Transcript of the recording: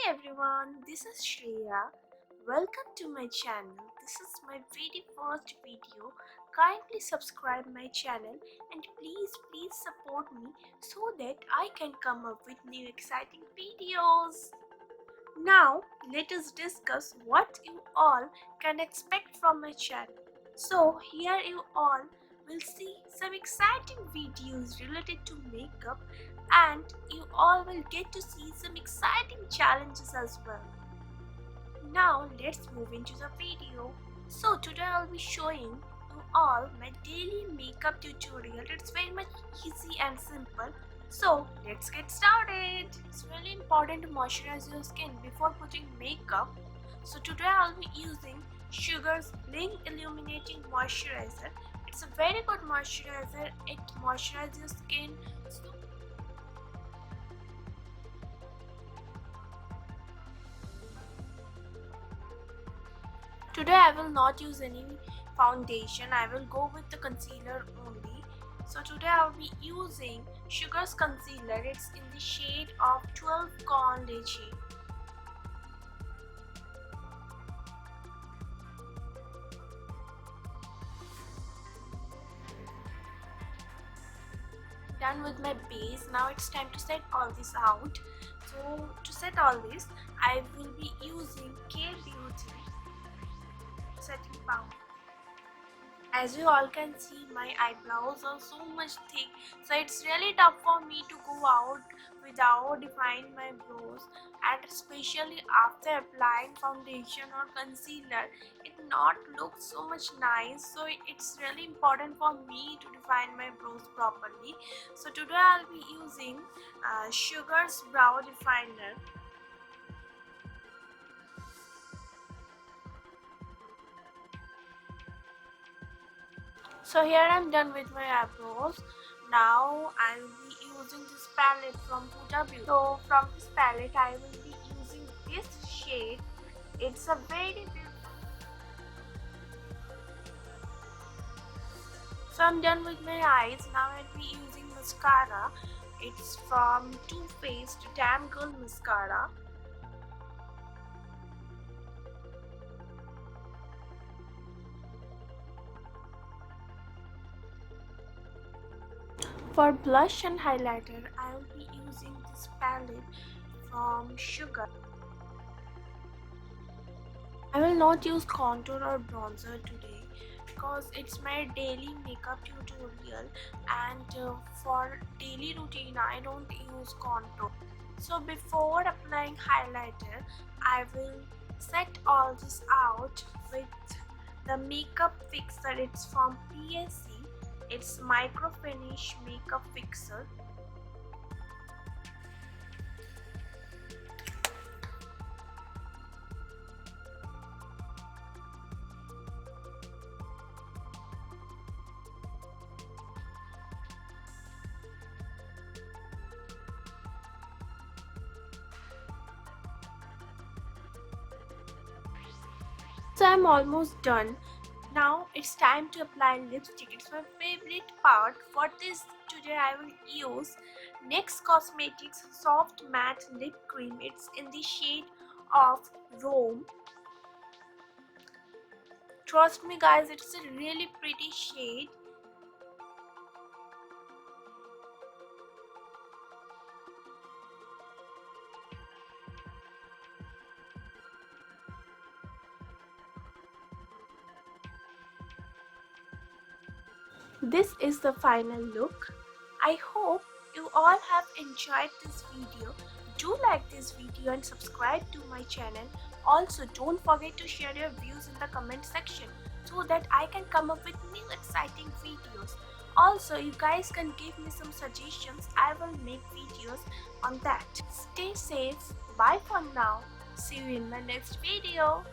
Everyone, this is Shreya. Welcome to my channel. This is my very first video. Kindly subscribe my channel and please support me so that I can come up with new exciting videos. Now let us discuss what you all can expect from my channel. So here you all will see some exciting videos related to makeup, and you all will get to see some exciting challenges as well. Now let's move into the video. So today I'll be showing you all my daily makeup tutorial. It's very much easy and simple. So let's get started. It's really important to moisturize your skin before putting makeup. So today I'll be using Sugar's Bling Illuminating Moisturizer. It's a very good moisturizer. It moisturizes your skin. Today I will not use any foundation. I will go with the concealer only. So today I will be using Sugar's concealer. It's in the shade of 12 Corn Lecche. Done with my base. Now it's time to set all this out. So to set all this, I will be using K-Beauty setting powder. As you all can see, my eyebrows are so much thick, so it's really tough for me to go out without defining my brows, and especially after applying foundation or concealer, it not look so much nice. So it's really important for me to define my brows properly. So today I'll be using Sugar's brow definer. So here I'm done with my eyebrows. Now I will be using this palette from Huda Beauty. So from this palette I will be using this shade. It's a very beautiful. So I'm done with my eyes. Now I'll be using mascara. It's from Too Faced Damn Girl Mascara. For blush and highlighter, I will be using this palette from Sugar. I will not use contour or bronzer today because it's my daily makeup tutorial, and for daily routine I don't use contour. So before applying highlighter, I will set all this out with the makeup fixer. It's from PSC. It's Micro Finish Makeup Fixer. So I'm almost done. Now it's time to apply lipstick. It's my favorite part. For this today I will use NYX Cosmetics Soft Matte Lip Cream. It's in the shade of Rome. Trust me guys, it's a really pretty shade. This is the final look. I hope you all have enjoyed this video. Do like this video and subscribe to my channel. Also, don't forget to share your views in the comment section so that I can come up with new exciting videos. Also, you guys can give me some suggestions. I will make videos on that. Stay safe. Bye for now. See you in my next video.